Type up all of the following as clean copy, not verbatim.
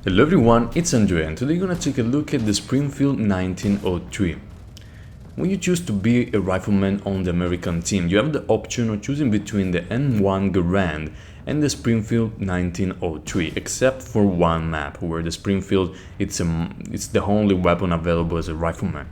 Hello everyone, it's Andrea and today we're gonna take a look at the Springfield 1903. When you choose to be a rifleman on the American team, you have the option of choosing between the N1 Garand and the Springfield 1903, except for one map, where the Springfield it's the only weapon available as a rifleman.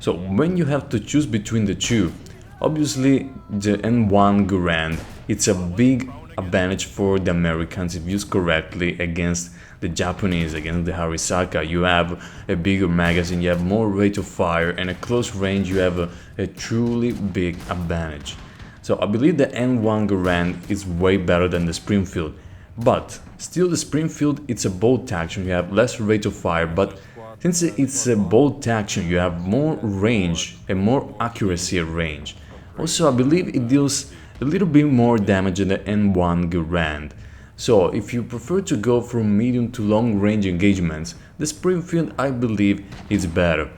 So when you have to choose between the two, obviously the N1 Garand, it's a big advantage for the Americans if used correctly against the Japanese, against the Harisaka. You have a bigger magazine, you have more rate of fire, and at close range you have a truly big advantage. So I believe the N1 Garand is way better than the Springfield, but still the Springfield, it's a bolt action, you have less rate of fire, but since it's a bolt action you have more range and more accuracy at range. Also I believe it deals a little bit more damage than the N1 Garand. So if you prefer to go from medium to long range engagements, the Springfield I believe is better.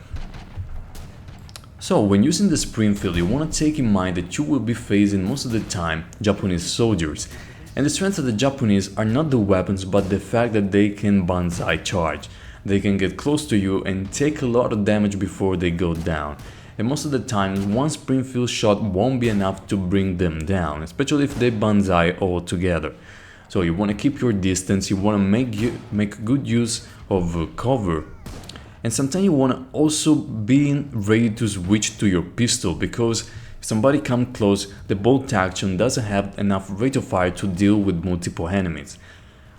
So when using the Springfield, you want to take in mind that you will be facing most of the time Japanese soldiers, and the strengths of the Japanese are not the weapons but the fact that they can banzai charge. They can get close to you and take a lot of damage before they go down. And most of the time, one Springfield shot won't be enough to bring them down, especially if they banzai all together. So you want to keep your distance, you want to make good use of cover. And sometimes you want to also be ready to switch to your pistol, because if somebody comes close, the bolt action doesn't have enough rate of fire to deal with multiple enemies.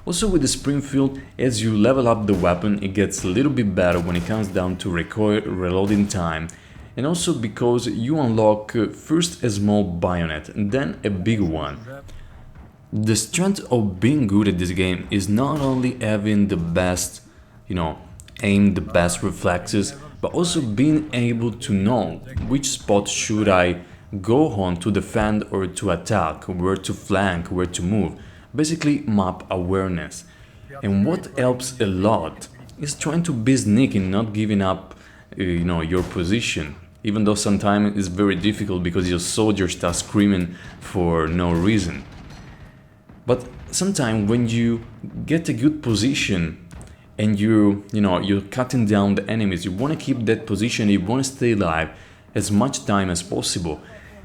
Also with the Springfield, as you level up the weapon, it gets a little bit better when it comes down to recoil, reloading time, and also because you unlock first a small bayonet and then a big one. The strength of being good at this game is not only having the best, aim, the best reflexes, but also being able to know which spot should I go on to defend or to attack, where to flank, where to move. Basically map awareness. And what helps a lot is trying to be sneaky, not giving up your position, even though sometimes it's very difficult because your soldiers start screaming for no reason. But sometimes when you get a good position and you're cutting down the enemies, you want to keep that position, you want to stay alive as much time as possible.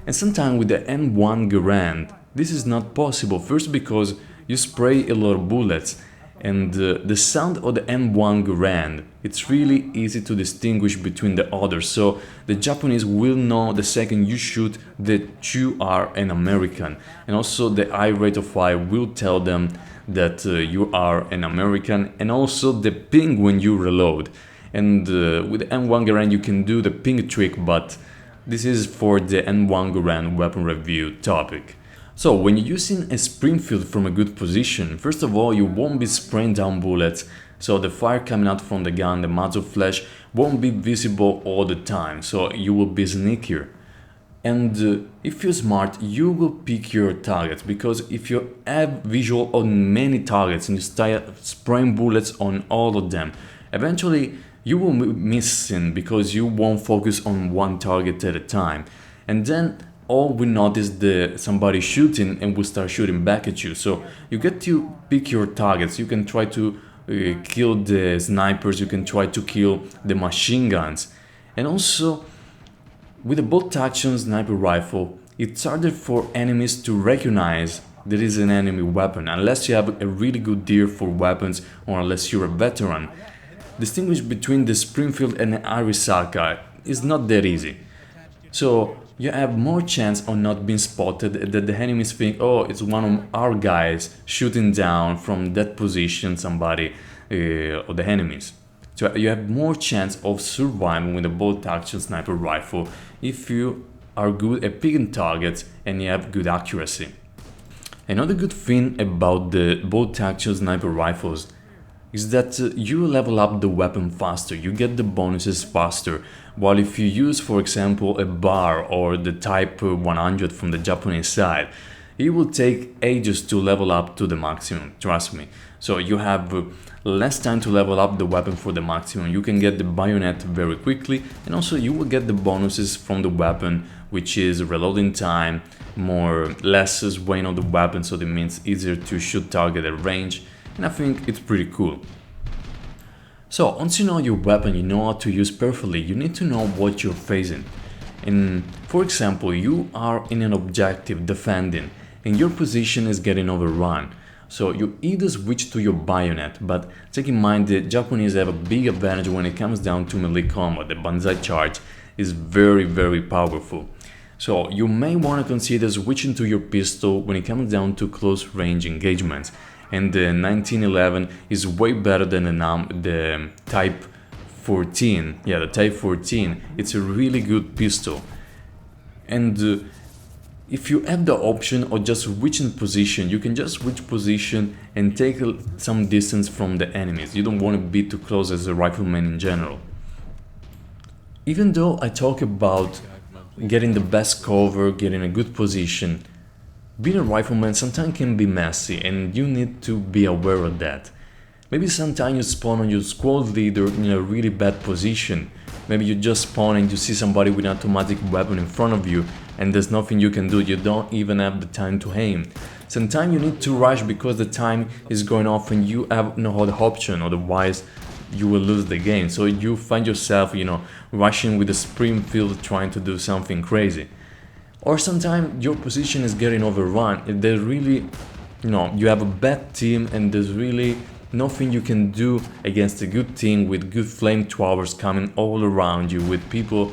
And sometimes with the N1 Garand, this is not possible. First because you spray a lot of bullets, and the sound of the N1 Garand, it's really easy to distinguish between the others. So the Japanese will know the second you shoot that you are an American, and also the high rate of fire will tell them that you are an American, and also the ping when you reload. And with the N1 Garand you can do the ping trick, but this is for the N1 Garand weapon review topic. So when you're using a Springfield from a good position, first of all you won't be spraying down bullets, so the fire coming out from the gun, the muzzle flash, won't be visible all the time, so you will be sneakier. And if you're smart, you will pick your targets, because if you have visual on many targets and you start spraying bullets on all of them, eventually you will be missing because you won't focus on one target at a time. And then all we notice somebody shooting and will start shooting back at you. So you get to pick your targets. You can try to kill the snipers, you can try to kill the machine guns. And also with a bolt action sniper rifle, it's harder for enemies to recognize there is an enemy weapon, unless you have a really good ear for weapons or unless you're a veteran. Distinguish between the Springfield and the Harisaka is not that easy. So you have more chance of not being spotted, that the enemies think, oh, it's one of our guys shooting down from that position somebody of the enemies. So you have more chance of surviving with a bolt action sniper rifle if you are good at picking targets and you have good accuracy. Another good thing about the bolt action sniper rifles is that you level up the weapon faster, you get the bonuses faster, while if you use, for example, a bar or the Type 100 from the Japanese side, it will take ages to level up to the maximum, trust me. So you have less time to level up the weapon for the maximum, you can get the bayonet very quickly, and also you will get the bonuses from the weapon, which is reloading time, less swaying of the weapon, so that means easier to shoot target at range, and I think it's pretty cool. So once you know your weapon, you know how to use perfectly, you need to know what you're facing. And for example, you are in an objective defending and your position is getting overrun. So you either switch to your bayonet, but take in mind the Japanese have a big advantage when it comes down to melee combat. The banzai charge is very powerful. So you may want to consider switching to your pistol when it comes down to close range engagements. And the 1911 is way better than the Type 14. Yeah, the Type 14. It's a really good pistol. And if you have the option of just switching position, you can just switch position and take some distance from the enemies. You don't want to be too close as a rifleman in general. Even though I talk about getting the best cover, getting a good position, being a rifleman sometimes can be messy and you need to be aware of that. Maybe sometimes you spawn on your squad leader in a really bad position. Maybe you just spawn and you see somebody with an automatic weapon in front of you and there's nothing you can do, you don't even have the time to aim. Sometimes you need to rush because the time is going off and you have no other option, otherwise you will lose the game. So you find yourself, rushing with the Springfield trying to do something crazy. Or sometimes your position is getting overrun. If there's really, you have a bad team and there's really nothing you can do against a good team with good flamethrowers coming all around you, with people,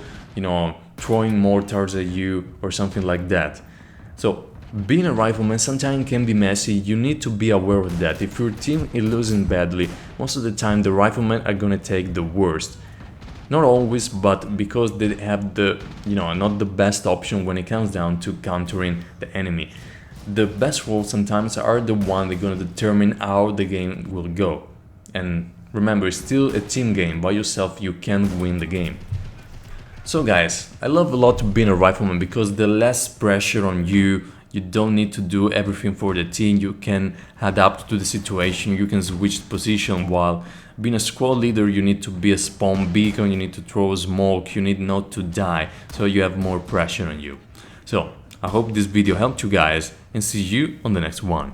throwing mortars at you or something like that. So being a rifleman sometimes can be messy. You need to be aware of that. If your team is losing badly, most of the time the riflemen are gonna take the worst. Not always, but because they have not the best option when it comes down to countering the enemy. The best roles sometimes are the one that are gonna determine how the game will go. And remember, it's still a team game. By yourself you can't win the game. So guys, I love a lot being a rifleman because the less pressure on you. You don't need to do everything for the team, you can adapt to the situation, you can switch position, while being a squad leader you need to be a spawn beacon, you need to throw smoke, you need not to die, so you have more pressure on you. So, I hope this video helped you guys and see you on the next one.